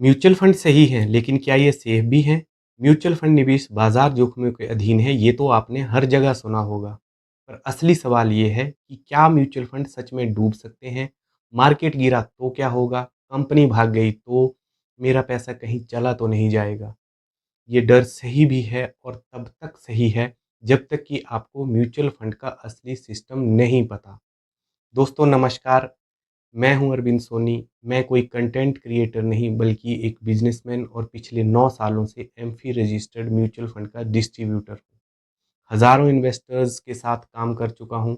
Mutual fund सही हैं, लेकिन क्या ये सेफ भी हैं? म्यूचुअल फंड निवेश बाजार जोखिमों के अधीन है, ये तो आपने हर जगह सुना होगा। पर असली सवाल ये है कि क्या म्यूचुअल फंड सच में डूब सकते हैं? मार्केट गिरा तो क्या होगा? कंपनी भाग गई तो मेरा पैसा कहीं चला तो नहीं जाएगा? ये डर सही भी है और तब तक सही है जब तक कि आपको म्यूचुअल फंड का असली सिस्टम नहीं पता। दोस्तों नमस्कार, मैं हूं अरविंद सोनी। मैं कोई कंटेंट क्रिएटर नहीं बल्कि एक बिजनेसमैन और पिछले 9 सालों से एमफी रजिस्टर्ड म्यूचुअल फंड का डिस्ट्रीब्यूटर हूं। हजारों इन्वेस्टर्स के साथ काम कर चुका हूं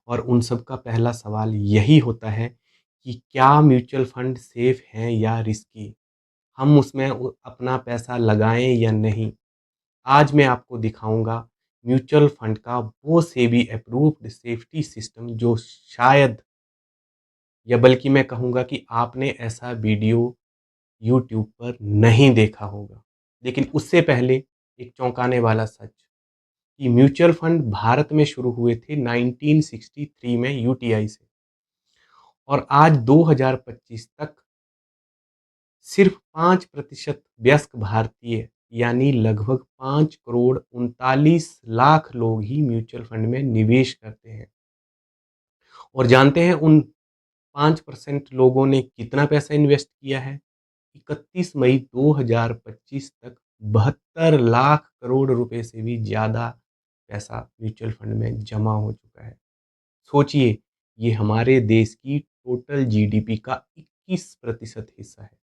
और उन सब का पहला सवाल यही होता है कि क्या म्यूचुअल फंड सेफ हैं या रिस्की? हम उसमें अपना पैसा लगाएं या नहीं? आज मैं आपको दिखाऊंगा म्यूचुअल फंड का वो सेबी अप्रूव्ड सेफ्टी सिस्टम जो शायद या बल्कि मैं कहूँगा कि आपने ऐसा वीडियो यूट्यूब पर नहीं देखा होगा। लेकिन उससे पहले एक चौंकाने वाला सच कि म्यूचुअल फंड भारत में शुरू हुए थे 1963 में यूटीआई से और आज 2025 तक सिर्फ 5% वयस्क भारतीय यानी लगभग 5 करोड़ 39 लाख लोग ही म्यूचुअल फंड में निवेश करते हैं। और जानते हैं उन 5% लोगों ने कितना पैसा इन्वेस्ट किया है? 31 मई 2025 तक 72 लाख करोड़ रुपए से भी ज़्यादा पैसा म्यूचुअल फंड में जमा हो चुका है। सोचिए, ये हमारे देश की टोटल जीडीपी का 21% हिस्सा है।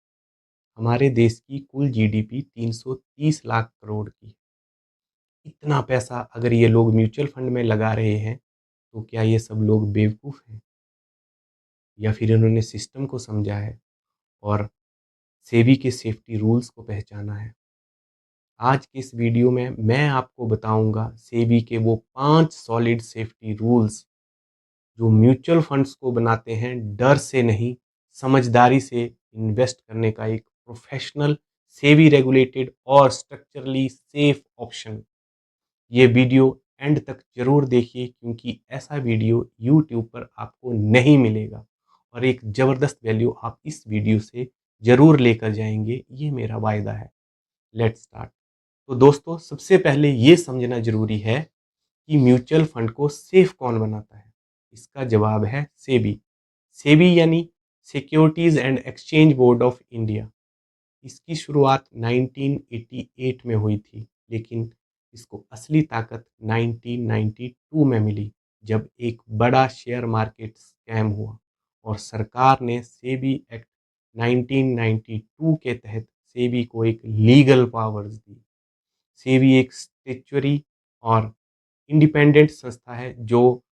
हमारे देश की कुल जीडीपी 330 लाख करोड़ की है। इतना पैसा अगर ये लोग म्यूचुअल फंड में लगा रहे हैं, तो क्या ये सब लोग बेवकूफ़ हैं? या फिर इन्होंने सिस्टम को समझा है और सेबी के सेफ्टी रूल्स को पहचाना है? आज के इस वीडियो में मैं आपको बताऊंगा सेबी के वो 5 सॉलिड सेफ्टी रूल्स जो म्यूचुअल फंड्स को बनाते हैं डर से नहीं, समझदारी से इन्वेस्ट करने का एक प्रोफेशनल, सेबी रेगुलेटेड और स्ट्रक्चरली सेफ ऑप्शन। ये वीडियो एंड तक जरूर देखिए क्योंकि ऐसा वीडियो यूट्यूब पर आपको नहीं मिलेगा और एक ज़बरदस्त वैल्यू आप इस वीडियो से ज़रूर लेकर जाएंगे, ये मेरा वायदा है। Let's start. तो दोस्तों सबसे पहले ये समझना जरूरी है कि म्यूचुअल फंड को सेफ कौन बनाता है। इसका जवाब है सेबी। सेबी यानी securities and exchange board of India. इसकी शुरुआत 1988 में हुई थी, लेकिन इसको असली ताकत 1992 में मिली जब एक बड़ा शेयर मार्केट स्कैम हुआ और सरकार ने सेबी एक्ट 1992 के तहत सेबी को एक लीगल पावर्स दी। सेबी एक स्टेचुअरी और इंडिपेंडेंट संस्था है जो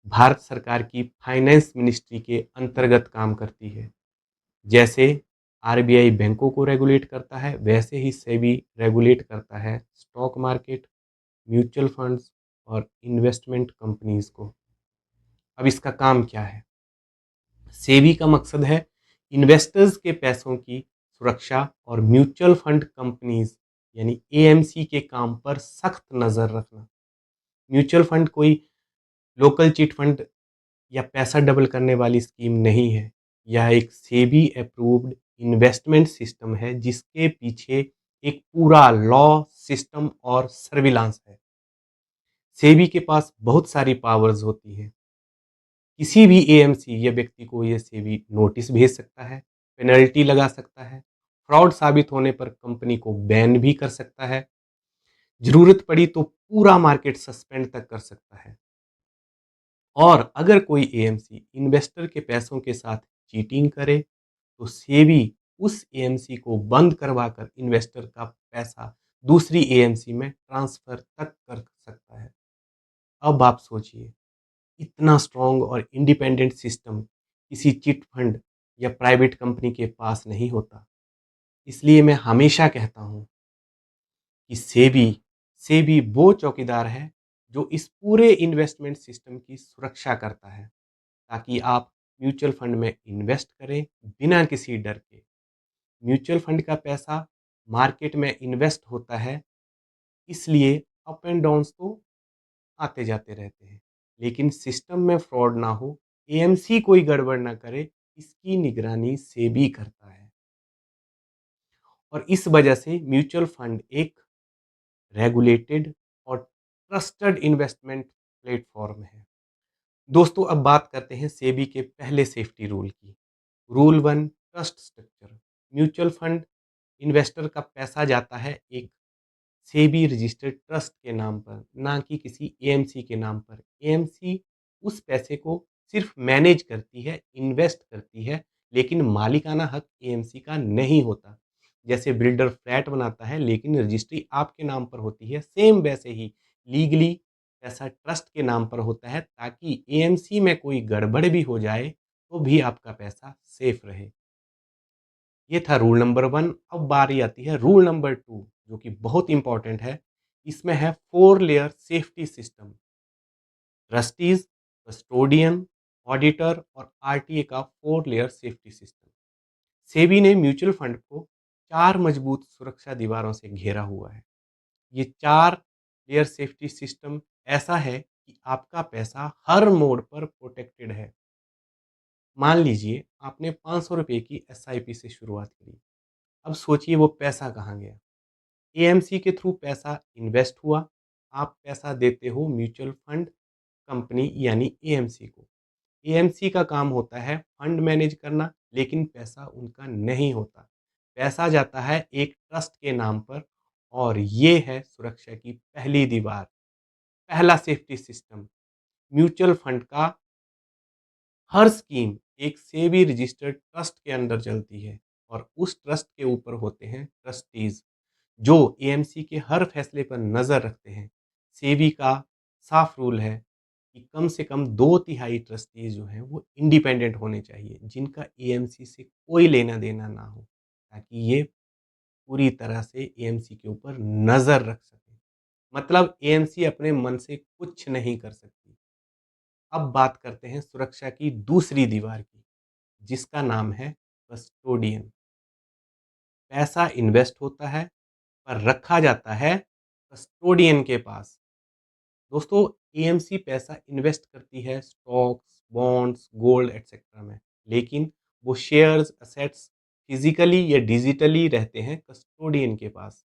भारत सरकार की फाइनेंस मिनिस्ट्री के अंतर्गत काम करती है। जैसे आरबीआई बैंकों को रेगुलेट करता है, वैसे ही सेबी रेगुलेट करता है स्टॉक मार्केट, म्यूचुअल फंड्स और इन्वेस्टमेंट कंपनीज को। अब इसका काम क्या है? सेबी का मकसद है इन्वेस्टर्स के पैसों की सुरक्षा और म्यूचुअल फंड कंपनीज यानी एएमसी के काम पर सख्त नज़र रखना। म्यूचुअल फंड कोई लोकल चिट फंड या पैसा डबल करने वाली स्कीम नहीं है। यह एक सेबी अप्रूव्ड इन्वेस्टमेंट सिस्टम है जिसके पीछे एक पूरा लॉ सिस्टम और सर्विलांस है। सेबी के पास बहुत सारी पावर्स होती हैं। किसी भी एएमसी या व्यक्ति को ये सेबी नोटिस भेज सकता है, पेनल्टी लगा सकता है, फ्रॉड साबित होने पर कंपनी को बैन भी कर सकता है, जरूरत पड़ी तो पूरा मार्केट सस्पेंड तक कर सकता है। और अगर कोई एएमसी इन्वेस्टर के पैसों के साथ चीटिंग करे तो सेबी उस एएमसी को बंद करवाकर इन्वेस्टर का पैसा दूसरी एएमसी में ट्रांसफर तक कर सकता है। अब आप सोचिए, इतना स्ट्रॉन्ग और इंडिपेंडेंट सिस्टम किसी चिट फंड या प्राइवेट कंपनी के पास नहीं होता। इसलिए मैं हमेशा कहता हूँ कि सेबी सेबी वो चौकीदार है जो इस पूरे इन्वेस्टमेंट सिस्टम की सुरक्षा करता है ताकि आप म्यूचुअल फंड में इन्वेस्ट करें बिना किसी डर के। म्यूचुअल फंड का पैसा मार्केट में इन्वेस्ट होता है, इसलिए अप एंड डाउन्स तो आते जाते रहते हैं, लेकिन सिस्टम में फ्रॉड ना हो, एएमसी कोई गड़बड़ ना करे, इसकी निगरानी सेबी करता है। और इस वजह से म्यूचुअल फंड एक रेगुलेटेड और ट्रस्टेड इन्वेस्टमेंट प्लेटफॉर्म है। दोस्तों अब बात करते हैं सेबी के पहले सेफ्टी रूल की। Rule 1, trust structure. Mutual fund investor का पैसा जाता है एक सेबी रजिस्टर्ड ट्रस्ट के नाम पर, ना कि किसी एएमसी के नाम पर। एएमसी उस पैसे को सिर्फ मैनेज करती है, इन्वेस्ट करती है, लेकिन मालिकाना हक एएमसी का नहीं होता। जैसे बिल्डर फ्लैट बनाता है लेकिन रजिस्ट्री आपके नाम पर होती है, सेम वैसे ही लीगली पैसा ट्रस्ट के नाम पर होता है, ताकि एएमसी में कोई गड़बड़ भी हो जाए तो भी आपका पैसा सेफ रहे। ये था रूल नंबर 1। अब बारी आती है रूल नंबर 2, जो कि बहुत इंपॉर्टेंट है। इसमें है 4 layer safety system. Trustees, custodian, auditor और आरटीए का 4 लेयर सेफ्टी सिस्टम। सेबी ने म्यूचुअल फंड को 4 मजबूत सुरक्षा दीवारों से घेरा हुआ है। ये 4 लेयर सेफ्टी सिस्टम ऐसा है कि आपका पैसा हर मोड पर प्रोटेक्टेड है। मान लीजिए आपने 500 रुपये की एसआईपी से शुरुआत करी। अब सोचिए वो पैसा कहाँ गया। एएमसी के थ्रू पैसा इन्वेस्ट हुआ। आप पैसा देते हो म्यूचुअल फंड कंपनी यानी एएमसी को। एएमसी का काम होता है फंड मैनेज करना, लेकिन पैसा उनका नहीं होता। पैसा जाता है एक ट्रस्ट के नाम पर, और ये है सुरक्षा की पहली दीवार, पहला सेफ्टी सिस्टम। म्यूचुअल फंड का हर स्कीम एक सेबी रजिस्टर्ड ट्रस्ट के अंदर चलती है, और उस ट्रस्ट के ऊपर होते हैं ट्रस्टीज, जो एएमसी के हर फैसले पर नज़र रखते हैं। सेबी का साफ रूल है कि कम से कम 2/3 ट्रस्टीज जो हैं वो इंडिपेंडेंट होने चाहिए, जिनका एएमसी से कोई लेना देना ना हो, ताकि ये पूरी तरह से एएमसी के ऊपर नज़र रख सकें। मतलब एएमसी अपने मन से कुछ नहीं कर सकती। अब बात करते हैं सुरक्षा की दूसरी दीवार की, जिसका नाम है कस्टोडियन। पैसा इन्वेस्ट होता है पर रखा जाता है कस्टोडियन के पास। दोस्तों एएमसी पैसा इन्वेस्ट करती है स्टॉक्स, बॉन्ड्स, गोल्ड एक्सेट्रा में, लेकिन वो शेयर्स, असेट्स फिजिकली या डिजिटली रहते हैं कस्टोडियन के पास।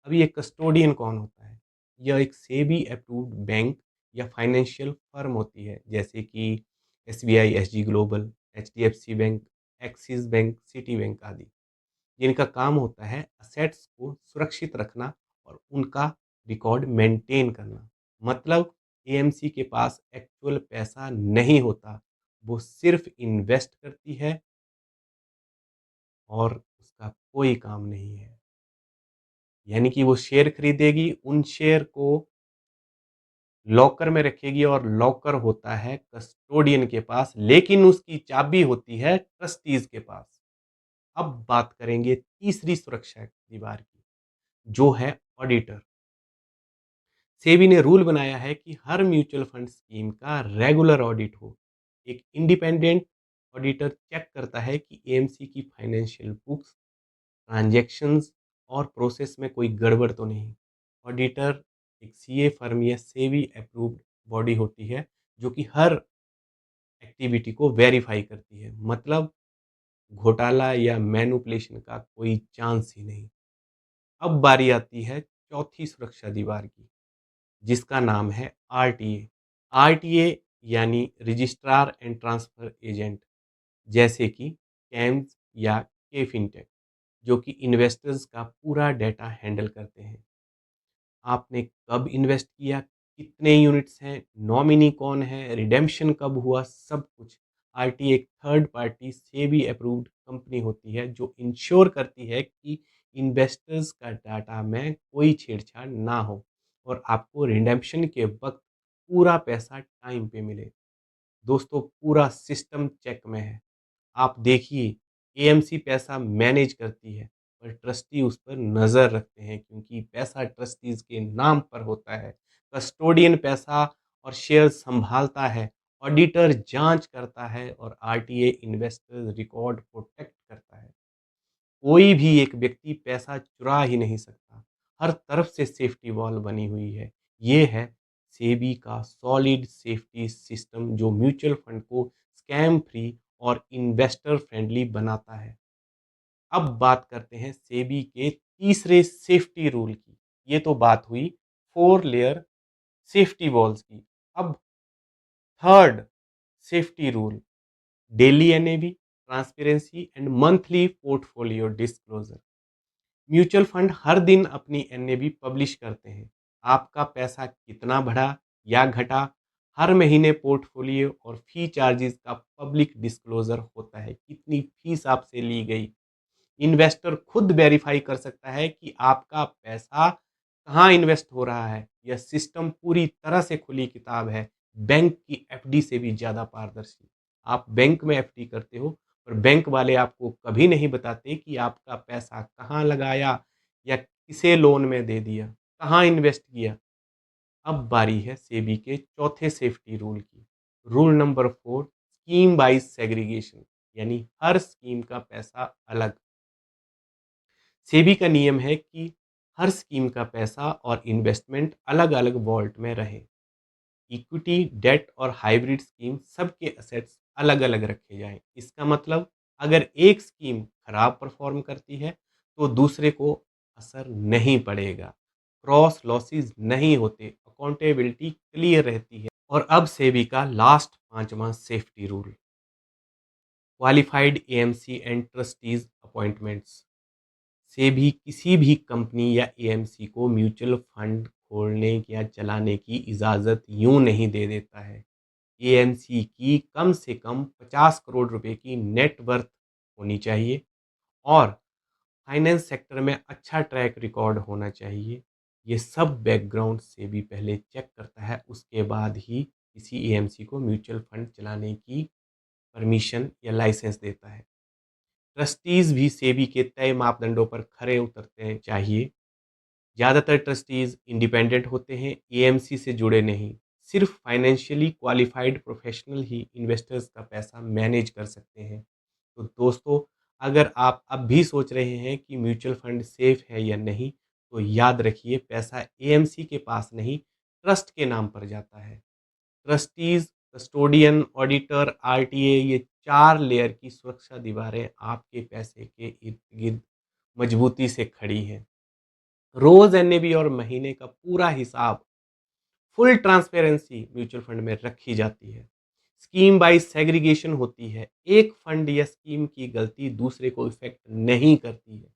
अब ये कस्टोडियन कौन होता है? यह एक सेबी अप्रूव्ड बैंक या फाइनेंशियल फर्म होती है, जैसे कि SBI, SG global, HDFC bank, axis bank, city bank आदि, जिनका काम होता है असेट्स को सुरक्षित रखना और उनका रिकॉर्ड मेंटेन करना। मतलब एएमसी के पास एक्चुअल पैसा नहीं होता, वो सिर्फ इन्वेस्ट करती है और उसका कोई काम नहीं है। यानी कि वो शेयर खरीदेगी, उन शेयर को लॉकर में रखेगी, और लॉकर होता है कस्टोडियन के पास, लेकिन उसकी चाबी होती है ट्रस्टीज के पास। अब बात करेंगे तीसरी सुरक्षा दीवार की, जो है ऑडिटर। सेबी ने रूल बनाया है कि हर म्यूचुअल फंड स्कीम का रेगुलर ऑडिट हो। एक इंडिपेंडेंट ऑडिटर चेक करता है कि एएमसी की फाइनेंशियल बुक्स, ट्रांजैक्शंस और प्रोसेस में कोई गड़बड़ तो नहीं। ऑडिटर एक सीए फर्म या सेबी अप्रूव्ड बॉडी होती है, जो कि हर एक्टिविटी को वेरीफाई करती है। मतलब घोटाला या मैनिपुलेशन का कोई चांस ही नहीं। अब बारी आती है चौथी सुरक्षा दीवार की, जिसका नाम है आरटीए। आरटीए यानी रजिस्ट्रार एंड ट्रांसफर एजेंट, जैसे कि कैम्स या के फिनटेक, जो कि इन्वेस्टर्स का पूरा डेटा हैंडल करते हैं। आपने कब इन्वेस्ट किया, कितने यूनिट्स हैं, नॉमिनी कौन है, रिडेम्पशन कब हुआ, सब कुछ। आरटीए एक third party SEBI approved company होती है, जो इंश्योर करती है कि इन्वेस्टर्स का डाटा में कोई छेड़छाड़ ना हो और आपको रिडेम्पशन के वक्त पूरा पैसा टाइम पे मिले। दोस्तों पूरा सिस्टम चेक में है। आप देखिए एएमसी पैसा मैनेज करती है, पर ट्रस्टी उस पर नज़र रखते हैं, क्योंकि पैसा ट्रस्टीज के नाम पर होता है। कस्टोडियन पैसा और शेयर संभालता है, ऑडिटर जांच करता है और आरटीए इन्वेस्टर्स रिकॉर्ड प्रोटेक्ट करता है। कोई भी एक व्यक्ति पैसा चुरा ही नहीं सकता। हर तरफ से सेफ्टी वॉल बनी हुई है। ये है सेबी का सॉलिड सेफ्टी सिस्टम, जो म्यूचुअल फंड को स्कैम फ्री और इन्वेस्टर फ्रेंडली बनाता है। अब बात करते हैं सेबी के तीसरे सेफ्टी रूल की। ये तो बात हुई 4 लेयर सेफ्टी वॉल्स की। अब third safety rule, daily NAV, transparency and monthly portfolio disclosure. Mutual fund हर दिन अपनी एनएवी पब्लिश करते हैं। आपका पैसा कितना बढ़ा या घटा, हर महीने पोर्टफोलियो और फी चार्जेस का पब्लिक डिस्क्लोजर होता है। कितनी फीस आपसे ली गई, इन्वेस्टर खुद वेरीफाई कर सकता है कि आपका पैसा कहाँ इन्वेस्ट हो रहा है। यह सिस्टम पूरी तरह से खुली किताब है, बैंक की एफडी से भी ज़्यादा पारदर्शी। आप बैंक में एफडी करते हो, पर बैंक वाले आपको कभी नहीं बताते कि आपका पैसा कहाँ लगाया या किसे लोन में दे दिया, कहाँ इन्वेस्ट किया। अब बारी है सेबी के चौथे सेफ्टी रूल की। Rule number 4, scheme wise segregation, यानी हर स्कीम का पैसा अलग। सेबी का नियम है कि हर स्कीम का पैसा और इन्वेस्टमेंट अलग अलग वॉल्ट में रहे। इक्विटी, डेट और हाइब्रिड स्कीम सबके असेट्स अलग अलग रखे जाएं। इसका मतलब अगर एक स्कीम खराब परफॉर्म करती है तो दूसरे को असर नहीं पड़ेगा, क्रॉस लॉसेस नहीं होते, अकाउंटेबिलिटी क्लियर रहती है। और अब सेबी का लास्ट पांचवा safety rule, qualified AMC and trustees appointments. से भी किसी भी कंपनी या एएमसी को म्यूचुअल फंड खोलने या चलाने की इजाज़त यूं नहीं दे देता है। एएमसी की कम से कम 50 करोड़ रुपए की नेट वर्थ होनी चाहिए और फाइनेंस सेक्टर में अच्छा ट्रैक रिकॉर्ड होना चाहिए। ये सब बैकग्राउंड से भी पहले चेक करता है, उसके बाद ही किसी एएमसी को म्यूचुअल फंड चलाने की परमिशन या लाइसेंस देता है। ट्रस्टीज़ भी सेबी के तय मापदंडों पर खरे उतरते चाहिए। ज़्यादातर ट्रस्टीज़ इंडिपेंडेंट होते हैं, एएमसी से जुड़े नहीं। सिर्फ फाइनेंशियली क्वालिफाइड प्रोफेशनल ही इन्वेस्टर्स का पैसा मैनेज कर सकते हैं। तो दोस्तों, अगर आप अब भी सोच रहे हैं कि म्यूचुअल फंड सेफ है या नहीं, तो याद रखिए पैसा एएमसी के पास नहीं, ट्रस्ट के नाम पर जाता है। ट्रस्टीज, कस्टोडियन, ऑडिटर, आरटीए, ये 4 लेयर की सुरक्षा दीवारें आपके पैसे के इर्द-गिर्द मजबूती से खड़ी हैं। रोज एनएबी और महीने का पूरा हिसाब, फुल ट्रांसपेरेंसी म्यूचुअल फंड में रखी जाती है। स्कीम बाइज सेग्रीगेशन होती है। एक फंड या स्कीम की गलती दूसरे को इफेक्ट नहीं करती है।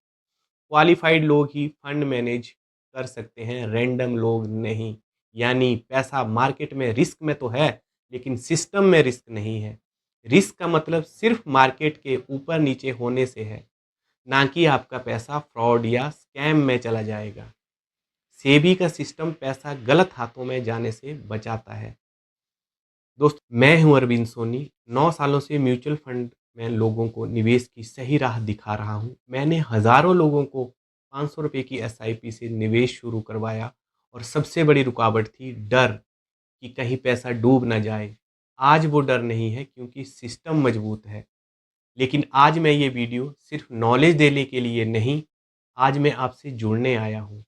क्वालिफाइड लोग ही फंड मैनेज कर सकते हैं, रैंडम लोग नहीं। यानी पैसा मार्केट में रिस्क में तो है, लेकिन सिस्टम में रिस्क नहीं है। रिस्क का मतलब सिर्फ मार्केट के ऊपर नीचे होने से है, ना कि आपका पैसा फ्रॉड या स्कैम में चला जाएगा। सेबी का सिस्टम पैसा गलत हाथों में जाने से बचाता है। दोस्त, मैं हूं अरविंद सोनी। 9 सालों से म्यूचुअल फंड में लोगों को निवेश की सही राह दिखा रहा हूं। मैंने हजारों लोगों को 500 रुपए की एसआईपी से निवेश शुरू करवाया और सबसे बड़ी रुकावट थी डर कि कहीं पैसा डूब ना जाए। आज वो डर नहीं है क्योंकि सिस्टम मजबूत है। लेकिन आज मैं ये वीडियो सिर्फ नॉलेज देने के लिए नहीं, आज मैं आपसे जुड़ने आया हूँ।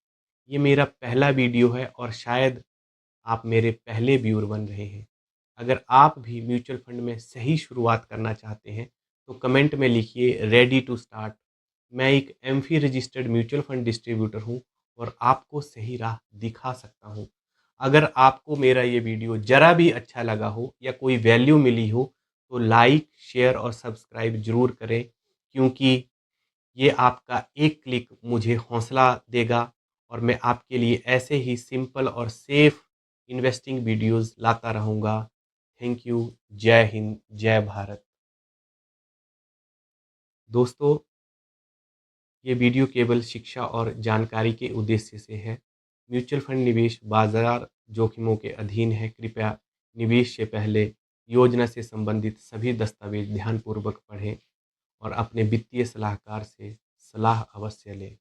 ये मेरा पहला वीडियो है और शायद आप मेरे पहले व्यूअर बन रहे हैं। अगर आप भी म्यूचुअल फंड में सही शुरुआत करना चाहते हैं तो कमेंट में लिखिए रेडी टू स्टार्ट। मैं एक AMFI registered mutual fund distributor हूँ और आपको सही राह दिखा सकता हूँ। अगर आपको मेरा ये वीडियो ज़रा भी अच्छा लगा हो या कोई वैल्यू मिली हो तो लाइक, शेयर और सब्सक्राइब ज़रूर करें, क्योंकि ये आपका एक क्लिक मुझे हौसला देगा और मैं आपके लिए ऐसे ही सिंपल और सेफ इन्वेस्टिंग वीडियोस लाता रहूँगा। Thank you. जय हिंद, जय भारत। दोस्तों, ये वीडियो केवल शिक्षा और जानकारी के उद्देश्य से है। म्यूचुअल फंड निवेश बाजार जोखिमों के अधीन है। कृपया निवेश से पहले योजना से संबंधित सभी दस्तावेज ध्यानपूर्वक पढ़ें और अपने वित्तीय सलाहकार से सलाह अवश्य लें।